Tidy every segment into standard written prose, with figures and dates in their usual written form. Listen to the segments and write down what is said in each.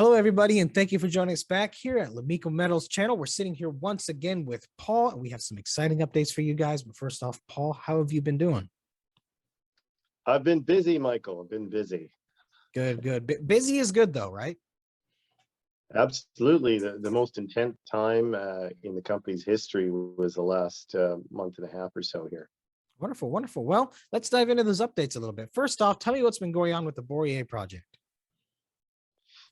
Hello, everybody, and thank you for joining us back here at Lomiko Metals channel. We're sitting here once again with Paul, and we have some exciting updates for you guys. But first off, Paul, how have you been doing? I've been busy, Michael. I've been busy. Good, good. Busy is good, though, right? Absolutely. The most intense time in the company's history was the last month and a half or so here. Wonderful, wonderful. Well, let's dive into those updates a little bit. First off, tell me what's been going on with the Bourier Project.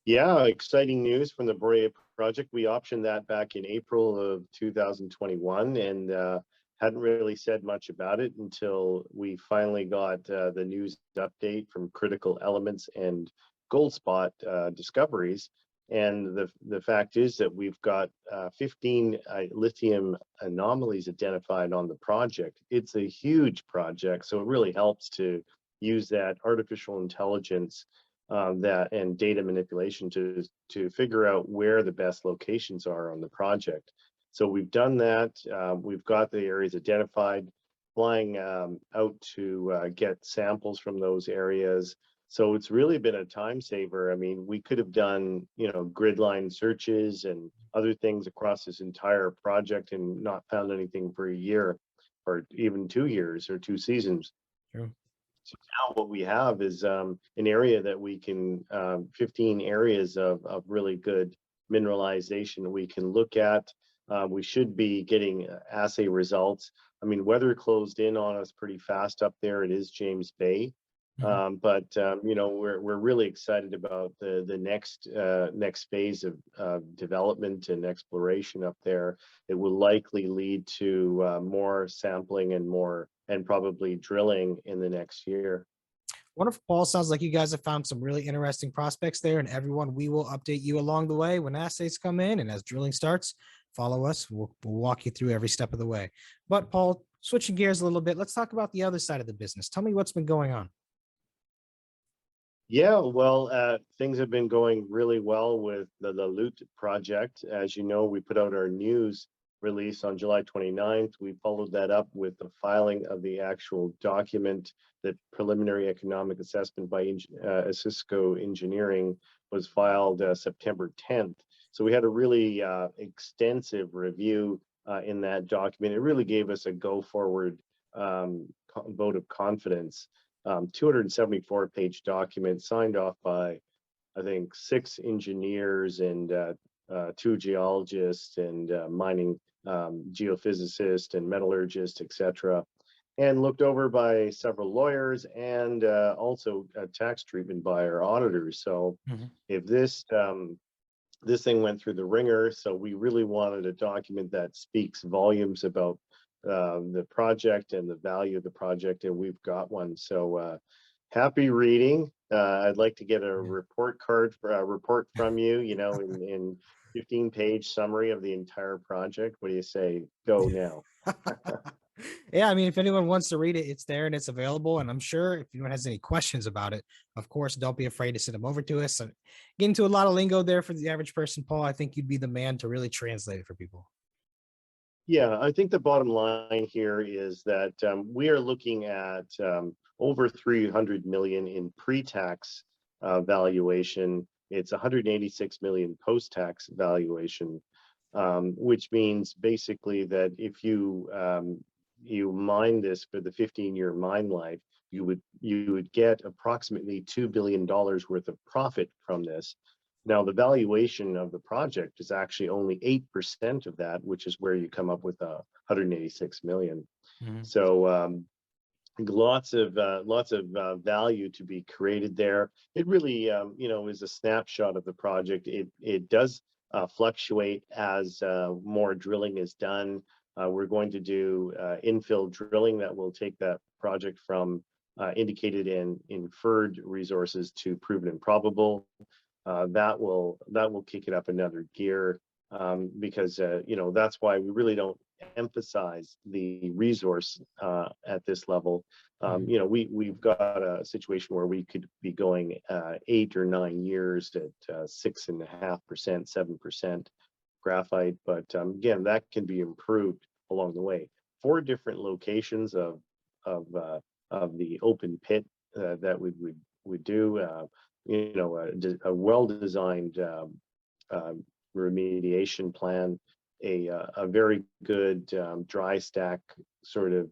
Yeah, exciting news from the Bourier Project. We optioned that back in April of 2021 and hadn't really said much about it until we finally got the news update from Critical Elements and Gold Spot Discoveries. And the fact is that we've got 15 lithium anomalies identified on the project. It's a huge project, so it really helps to use that artificial intelligence that and data manipulation to figure out where the best locations are on the project. So we've done that. We've got the areas identified, flying out to get samples from those areas. So it's really been a time saver. I mean, we could have done, grid line searches and other things across this entire project and not found anything for a year or even 2 years or 2 seasons. Sure. So now what we have is an area that we can, 15 areas of really good mineralization we can look at. We should be getting assay results. I mean, weather closed in on us pretty fast up there. It is James Bay. But we're really excited about the next phase of development and exploration up there. It will likely lead to more sampling and probably drilling in the next year. Wonderful, Paul. Sounds like you guys have found some really interesting prospects there. And everyone, we will update you along the way when assays come in. And as drilling starts, follow us. We'll walk you through every step of the way. But Paul, switching gears a little bit, let's talk about the other side of the business. Tell me what's been going on. Yeah, well, things have been going really well with the Loot project. As you know, we put out our news release on July 29th. We followed that up with the filing of the actual document. The preliminary economic assessment by Cisco Engineering was filed September 10th. So we had a really extensive review in that document. It really gave us a go-forward vote of confidence. 274-page document signed off by, I think, 6 engineers and 2 geologists and mining geophysicists and metallurgists, etc., and looked over by several lawyers and also tax treatment by our auditors. So if this thing went through the ringer, so we really wanted a document that speaks volumes about the project and the value of the project, and we've got one. So happy reading. I'd like to get a report from you, in 15-page summary of the entire project. What do you say? Go now. Yeah, I mean, if anyone wants to read it, it's there and it's available. And I'm sure if anyone has any questions about it, of course, don't be afraid to send them over to us. So, get into a lot of lingo there for the average person, Paul. I think you'd be the man to really translate it for people. Yeah, I think the bottom line here is that we are looking at over 300 million in pre-tax valuation. It's 186 million post-tax valuation, which means basically that if you mine this for the 15-year mine life, you would get approximately $2 billion worth of profit from this. Now, the valuation of the project is actually only 8% of that, which is where you come up with 186 million. So lots of value to be created there. It really, is a snapshot of the project. It does fluctuate as more drilling is done. We're going to do infill drilling that will take that project from indicated and inferred resources to proven and probable. That will kick it up another gear because that's why we really don't emphasize the resource at this level. We've got a situation where we could be going 8 or 9 years at 6.5%, 7% graphite, but again, that can be improved along the way. 4 different locations of the open pit that we would do. a well-designed um, remediation plan, a very good dry stack sort of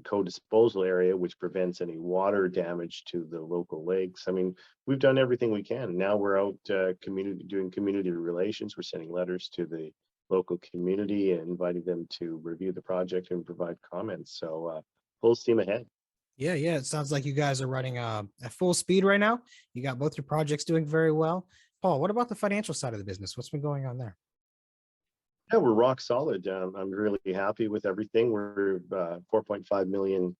co-disposal area, which prevents any water damage to the local lakes. I mean, we've done everything we can. Now we're out doing community relations. We're sending letters to the local community and inviting them to review the project and provide comments. So full steam ahead. Yeah, yeah. It sounds like you guys are running at full speed right now. You got both your projects doing very well. Paul, what about the financial side of the business? What's been going on there? Yeah, we're rock solid. I'm really happy with everything. We're $4.5 million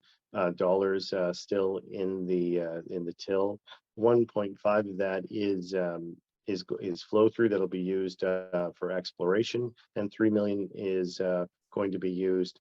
still in the till. 1.5 of that is flow through that'll be used for exploration, and 3 million is going to be used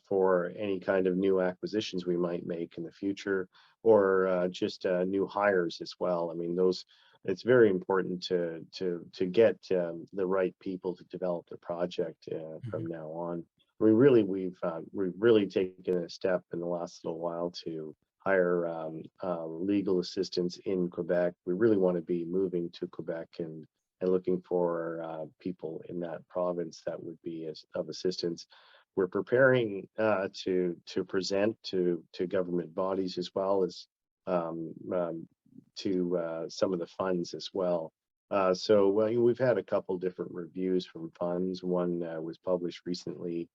for any kind of new acquisitions we might make in the future, or just new hires as well. I mean, those, it's very important to get the right people to develop the project from Mhm. now on. We've really taken a step in the last little while to hire legal assistants in Quebec. We really want to be moving to Quebec and looking for people in that province that would be of assistance. We're preparing to present to government bodies as well as um, um, to some of the funds as well. We've had a couple different reviews from funds. One was published recently,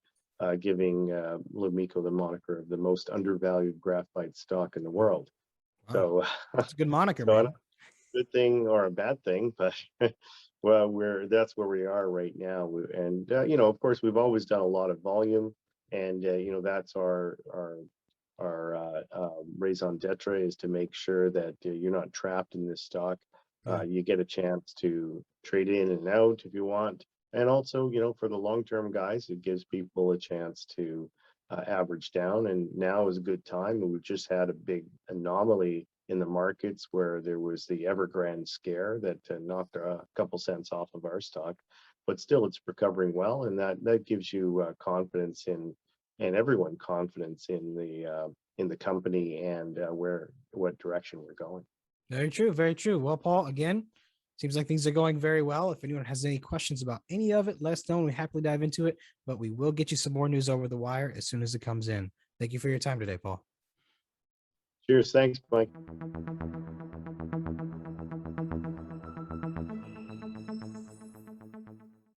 giving Lomiko the moniker of the most undervalued graphite stock in the world. Wow, So, it's a good moniker, so I don't man. know if it's a good thing or a bad thing, but well, that's where we are right now. And of course, we've always done a lot of volume, and that's our raison d'etre is to make sure that you're not trapped in this stock. Yeah. You get a chance to trade in and out if you want. And also, for the long-term guys, it gives people a chance to average down. And now is a good time. And we've just had a big anomaly in the markets where there was the Evergrande scare that knocked a couple cents off of our stock. But still, it's recovering well, and that gives you confidence and everyone confidence in the company and what direction we're going. Very true. Very true. Well, Paul, again, seems like things are going very well. If anyone has any questions about any of it, let us know and we happily dive into it. But we will get you some more news over the wire as soon as it comes in. Thank you for your time today, Paul. Cheers, thanks, Mike.